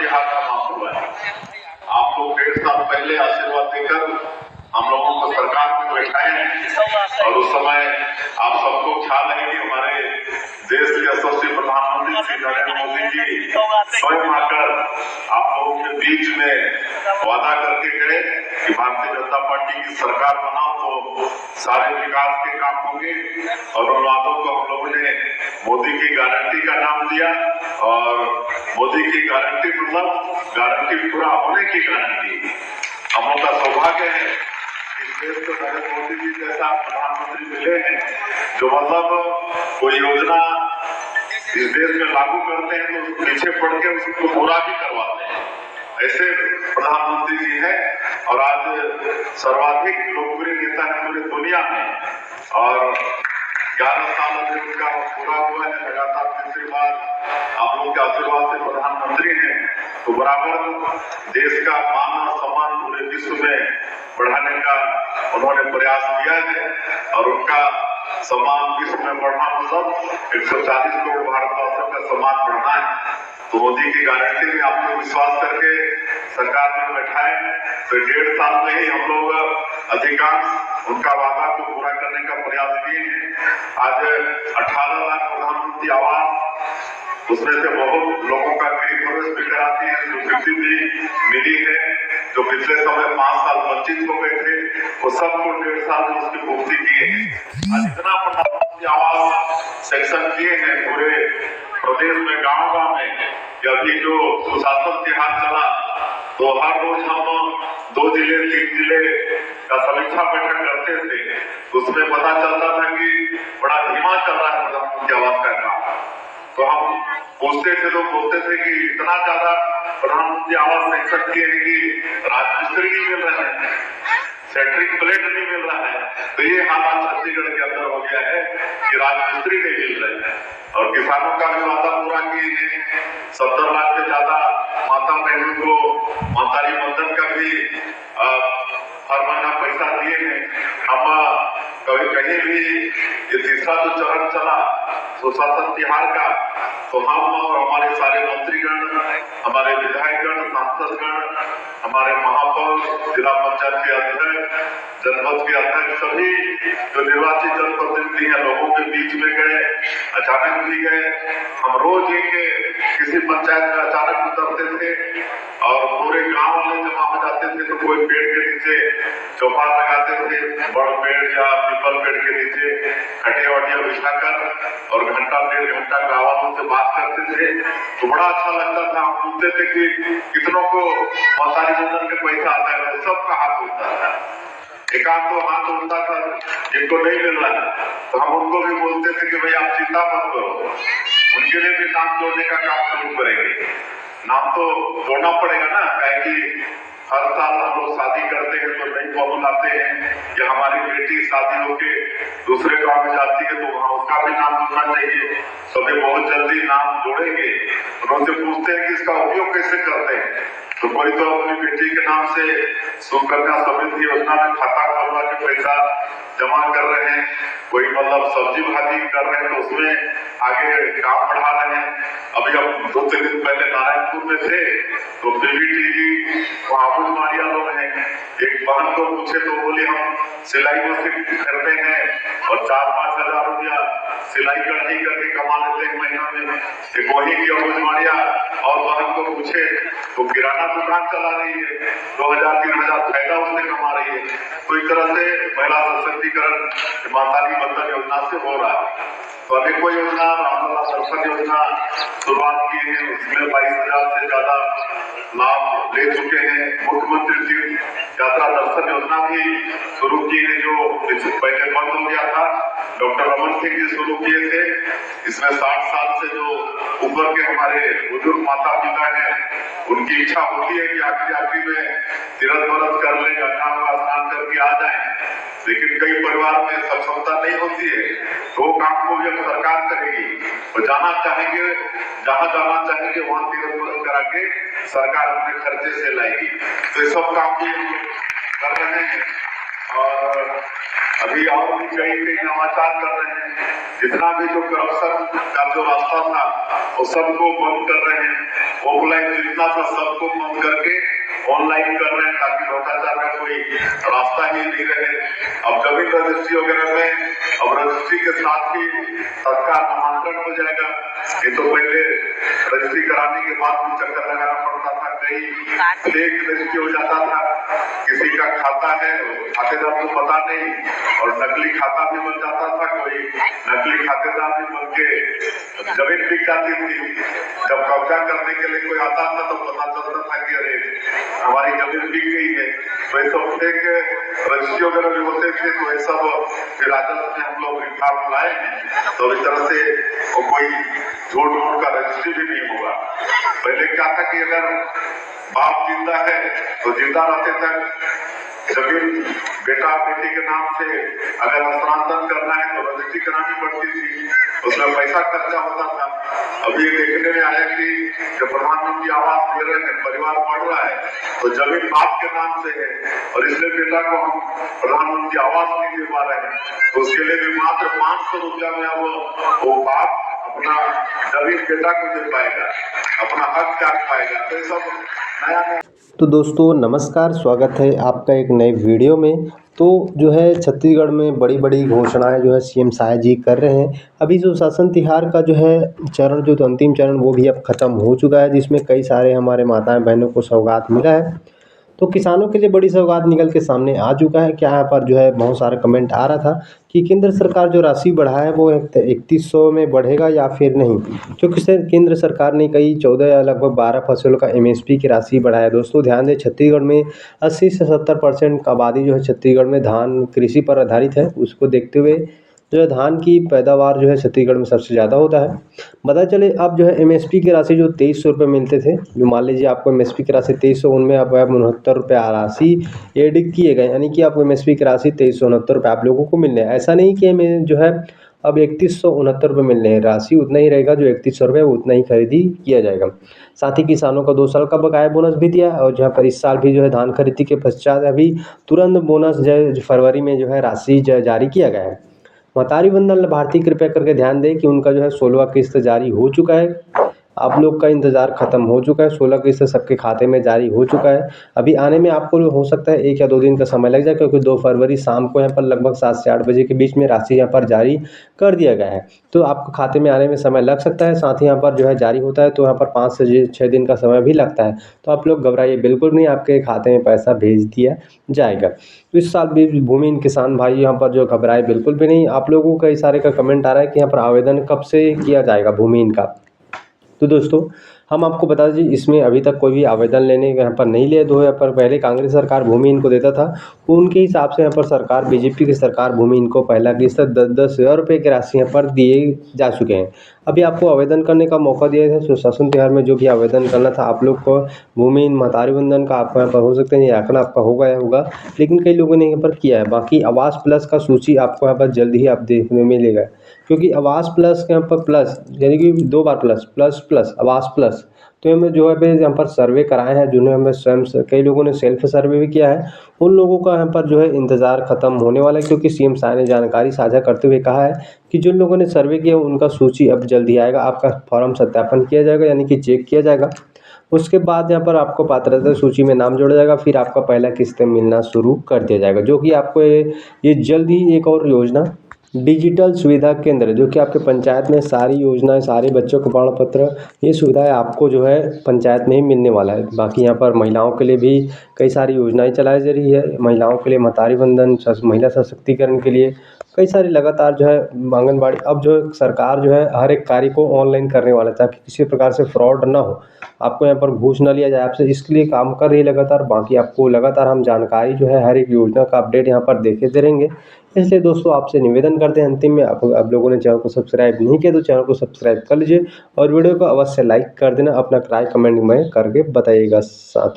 तिहार समाप्त हुआ है। आप लोग 1.5 साल पहले आशीर्वाद देकर हम लोगों को सरकार में बैठाए हैं और उस समय आप सबको ख्याल है कि हमारे देश के यशस्वी प्रधानमंत्री श्री नरेंद्र मोदी जी स्वयं आकर आप लोगों के बीच में वादा करके गए कि भारतीय जनता पार्टी की सरकार बनाओ तो सारे विकास के काम होंगे और उन वादों को हम लोगों ने मोदी की गारंटी का नाम दिया और मोदी की गारंटी मतलब गारंटी पूरा होने की गारंटी। हम लोग का सौभाग्य है इस देश को नरेंद्र मोदी जी जैसा प्रधानमंत्री मिले हैं जो मतलब कोई योजना इस देश में लागू करते हैं तो पीछे पड़ के उसको पूरा भी करवाते हैं। ऐसे प्रधानमंत्री जी हैं और आज सर्वाधिक लोकप्रिय नेता है पूरी दुनिया में और 11 साल अभी उनका पूरा हुआ है। लगातार तीसरी बार आप लोगों के आशीर्वाद से प्रधानमंत्री हैं तो बराबर देश का मान और सम्मान पूरे विश्व में बढ़ाने का उन्होंने प्रयास किया है और उनका सम्मान विश्व में बढ़ना मतलब 140 करोड़ भारतवासियों का सम्मान बढ़ना है। तो मोदी की गारंटी में आप लोग विश्वास करके सरकार में बैठाए तो 1.5 साल में ही हम लोग अधिकांश उनका वादा को पूरा करने का प्रयास किए हैं। आज 18 लाख प्रधानमंत्री आवास उसमें से बहुत लोगों का गृह प्रवेश भी कराती है, स्वीकृति भी मिली है। जो पिछले समय 5 साल वंचित हो गए थे वो सबको 1.5 साल में उसकी पूर्ति किए हैं। आज इतना प्रधानमंत्री आवास सेक्शन किए हैं पूरे प्रदेश में गांव-गांव में कि अभी जो सुशासन तिहार चला तो हर रोज हम 2 जिले 3 जिले का समीक्षा बैठक करते थे। उसमें पता चलता था कि बड़ा धीमा चल रहा है प्रधानमंत्री आवास का काम। तो हम पूछते थे लोग बोलते थे कि इतना ज्यादा प्रधानमंत्री आवास सेक्शन किए हैं कि राजमिस्त्री नहीं मिल रहा है, सेंट्रिक प्लेट नहीं मिल रहा है। तो ये हालात छत्तीसगढ़ के अंदर हो गया है कि राजमिस्त्री नहीं मिल रहे हैं और किसानों का भी वादा पूरा किए हैं। 70 लाख से ज्यादा माता बहनों को मातारी बंधन का भी हर महीना पैसा दिए हैं। हम कभी कहीं भी ये तीसरा जो चरण चला सुशासन तिहार का तो हम और हमारे सारे मंत्रीगण, हमारे विधायकगण, सांसदगण, हमारे महापौर, जिला पंचायत के अध्यक्ष, जनपद के अध्यक्ष सभी जो निर्वाचित जनप्रतिनिधि हैं लोगों के बीच में गए, अचानक भी गए। हम रोज किसी पंचायत में अचानक उतरते थे और पूरे गांव वाले जमा हो जाते थे तो कोई पेड़ के नीचे चौपाल लगाते थे, बड़ पेड़ या पीपल पेड़ के नीचे खटिया वटिया बिछाकर और घंटा 1.5 घंटा गांव वालों से बात करते थे। तो बड़ा अच्छा लगता था। हम पूछते थे कि कितनों को मातारी बंधन के पैसा आता है तो सबका हाथ उठता था। एकाध तो हाथ उठता था जिनको नहीं मिल रहा है तो हम उनको भी बोलते थे कि भाई आप चिंता मत करो, उनके लिए भी नाम जोड़ने का काम शुरू करेंगे। नाम तो जोड़ना पड़ेगा ना, काहे कि हर साल हम लोग शादी करते हैं तो नई बहू लाते हैं कि हमारी बेटी शादी होके दूसरे गांव में जाती है तो वहाँ उसका भी नाम जोड़ना चाहिए। तो वे बहुत जल्दी नाम जोड़ेंगे। उनसे पूछते हैं कि इसका उपयोग कैसे करते हैं तो कोई तो अपनी बेटी के नाम से सुकन्या समृद्धि योजना में खाता खोलवा के पैसा जमा कर रहे हैं, कोई मतलब सब्जी भाजी कर रहे हैं तो उसमें आगे काम बढ़ा रहे हैं। अभी हम 2-3 दिन पहले नारायणपुर में थे तो पीवीटी जी आबूज मारिया लोग हैं, एक बहन को पूछे तो बोली हम सिलाई मशीन करते हैं और 4-5 हजार रुपया सिलाई कढ़ाई करके कमा लेते हैं महीना में। एक वही की आबूज मारिया और बहन को पूछे तो किराना दुकान चला रही है, 2000-3000 फायदा उससे कमा रही है। तो इस तरह से महिला सशक्तिकरण मातारी बंधन योजना से हो रहा है। तो अनेकों योजना रामलला दर्शन योजना शुरुआत की है, उसमें 22,000 से ज्यादा लाभ ले चुके हैं। मुख्यमंत्री तीर्थ यात्रा दर्शन योजना भी शुरू की है जो पहले बंद हो गया था, डॉक्टर रमन सिंह जी शुरू किए थे। इसमें 60 साल से जो ऊपर के हमारे बुजुर्ग माता पिता हैं उनकी इच्छा होती है कि आखिरी में तीर्थ व्रत कर ले, गंगा में स्नान करके आ जाए, लेकिन कई परिवार में सक्षमता नहीं होती है तो काम को भी अब सरकार करेगी। वो जाना चाहेंगे, जहाँ जाना चाहेंगे वहाँ तीर्थ व्रत करा के सरकार अपने खर्चे से लाएगी। तो ये सब काम भी कर रहे हैं और अभी और भी कई नवाचार कर रहे हैं। जितना भी जो करप्शन का जो रास्ता था वो सबको बंद कर रहे हैं। ऑफलाइन जितना था सबको बंद करके ऑनलाइन कर रहे हैं ताकि भ्रष्टाचार का कोई रास्ता ही नहीं रहे। अब जमीन रजिस्ट्री वगैरह में अब रजिस्ट्री के साथ ही तत्काल नामांकन हो जाएगा। ये तो पहले रजिस्ट्री कराने के बाद भी चक्कर लगाना पड़ता था, कई फेक रजिस्ट्री हो जाता था, किसी का खाता है खातेदार को पता नहीं और नकली खाता भी बन जाता था, कोई नकली खातेदार भी बन के जमीन बिक जाती थी। जब कब्जा करने के लिए कोई आता था तो पता चलता था कि अरे हमारी जमीन बिक गई है। तो ये सब फेक रजिस्ट्री वगैरह भी होते थे, तो ये सब फिर राजस्व में हम लोग रिफॉर्म लाए हैं। तो इस तरह से कोई झूठ मूठ का रजिस्ट्री भी नहीं होगा। पहले क्या था कि अगर बाप जिंदा है तो जिंदा रहते तक जमीन बेटा बेटी के नाम से अगर हस्तांतरण करना है तो रजिस्ट्री करानी पड़ती थी, उसमें पैसा खर्चा होता था। अभी देखने में आया कि जब प्रधानमंत्री आवास दे रहे हैं, परिवार बढ़ रहा है तो जमीन बाप के नाम से है और इसलिए बेटा को हम प्रधानमंत्री आवास नहीं दे पा रहे हैं, तो उसके लिए भी मात्र 500 रुपया में अब वो बाप अपना जमीन बेटा को दे पाएगा, अपना हक काट पाएगा। तो ये सब नया। तो दोस्तों नमस्कार, स्वागत है आपका एक नए वीडियो में। तो जो है छत्तीसगढ़ में बड़ी बड़ी घोषणाएं जो है सीएम साय जी कर रहे हैं। अभी जो शासन तिहार का जो है चरण, जो तो अंतिम चरण वो भी अब ख़त्म हो चुका है, जिसमें कई सारे हमारे माताएं बहनों को सौगात मिला है। तो किसानों के लिए बड़ी सौगात निकल के सामने आ चुका है। क्या यहाँ पर जो है बहुत सारा कमेंट आ रहा था कि केंद्र सरकार जो राशि बढ़ा है वो 3100 में बढ़ेगा या फिर नहीं, क्योंकि केंद्र सरकार ने कई 14 या लगभग 12 फसलों का MSP की राशि बढ़ाया। दोस्तों ध्यान दें, छत्तीसगढ़ में 80 से 70% आबादी जो है छत्तीसगढ़ में धान कृषि पर आधारित है। उसको देखते हुए जो है धान की पैदावार जो है छत्तीसगढ़ में सबसे ज़्यादा होता है। पता चले अब जो है MSP की राशि जो 2300 रुपये मिलते थे, जो मान लीजिए आपको MSP की राशि 2300, उनमें अब 69 रुपये राशि एड किए गए, यानी कि आपको MSP की राशि 2369 रुपये आप लोगों को मिलने हैं। ऐसा नहीं कि हमें जो है अब 3169 रुपये मिलने हैं, राशि उतना ही रहेगा, जो 3100 रुपये उतना ही खरीदी किया जाएगा। साथ ही किसानों का 2 साल का बकाया बोनस भी दिया है, और जहाँ पर इस साल भी जो है धान खरीदी के पश्चात अभी तुरंत बोनस जो फरवरी में जो है राशि जारी किया गया है। महतारी वंदन लाभार्थी कृपया करके ध्यान दें कि उनका जो है 16वां किस्त जारी हो चुका है। आप लोग का इंतज़ार ख़त्म हो चुका है, 16 किस्त सबके खाते में जारी हो चुका है। अभी आने में आपको हो सकता है 1 या 2 दिन का समय लग जाए, क्योंकि 2 फरवरी शाम को यहाँ पर लगभग 7 से 8 बजे के बीच में राशि यहाँ पर जारी कर दिया गया है। तो आपको खाते में आने में समय लग सकता है। साथ ही यहाँ पर जो है जारी होता है तो यहाँ पर 5 से 6 दिन का समय भी लगता है। तो आप लोग घबराइए बिल्कुल नहीं, आपके खाते में पैसा भेज दिया जाएगा। तो इस साल भी भूमिहीन किसान भाई यहाँ पर जो घबराए बिल्कुल भी नहीं। आप लोगों का कई सारे का कमेंट आ रहा है कि यहाँ पर आवेदन कब से किया जाएगा भूमिहीन का। तो दोस्तों हम आपको बता दीजिए, इसमें अभी तक कोई भी आवेदन लेने यहाँ पर नहीं लिया। 2 पर पहले कांग्रेस सरकार भूमिहीन को देता था, उनके हिसाब से यहाँ पर सरकार बीजेपी की सरकार भूमिहीन को पहला किस्त 10-10 हज़ार रुपये की राशि यहाँ पर दिए जा चुके हैं। अभी आपको आवेदन करने का मौका दिया था। सुशासन तिहार में जो भी आवेदन करना था आप लोग को भूमिहीन महतारी वंदन का आपको यहाँ पर हो सकता है ये आंकड़ा आपका हो गया होगा, लेकिन कई लोगों ने यहाँ पर किया है। बाकी आवास प्लस का सूची आपको यहाँ पर जल्द ही आप देखने में मिलेगा, क्योंकि आवास प्लस के यहाँ पर प्लस यानी कि 2 बार प्लस प्लस प्लस आवास प्लस, तो हमें जो है यहाँ पर सर्वे कराए हैं, जिन्हें हमें स्वयं कई लोगों ने सेल्फ सर्वे भी किया है, उन लोगों का यहाँ पर जो है इंतज़ार ख़त्म होने वाला है। क्योंकि सीएम साय ने जानकारी साझा करते हुए कहा है कि जिन लोगों ने सर्वे किया उनका सूची अब जल्द ही आएगा। आपका फॉर्म सत्यापन किया जाएगा, यानी कि चेक किया जाएगा। उसके बाद यहाँ पर आपको पात्रता सूची में नाम जोड़ा जाएगा, फिर आपका पहला किस्त मिलना शुरू कर दिया जाएगा। जो कि आपको ये जल्द ही एक और योजना डिजिटल सुविधा केंद्र, जो कि आपके पंचायत में सारी योजनाएं, सारे बच्चों को प्रमाण पत्र, ये सुविधाएं आपको जो है पंचायत में ही मिलने वाला है। बाकी यहाँ पर महिलाओं के लिए भी कई सारी योजनाएं चलाई जा रही है। महिलाओं के लिए महतारी वंदन, महिला सशक्तिकरण के लिए कई सारी लगातार जो है आंगनबाड़ी, अब जो सरकार जो है हर एक कार्य को ऑनलाइन करने वाला है, ताकि किसी प्रकार से फ्रॉड ना हो, आपको यहाँ पर घूस न लिया जाए आपसे, इसके लिए काम कर रही है लगातार। बाकी आपको लगातार हम जानकारी जो है हर एक योजना का अपडेट यहाँ पर देते रहेंगे। इसलिए दोस्तों आपसे निवेदन करते हैं अंतिम में, आप लोगों ने चैनल को सब्सक्राइब नहीं किया तो चैनल को सब्सक्राइब कर लीजिए, और वीडियो को अवश्य लाइक कर देना। अपना राय कमेंट में करके बताइएगा। साथ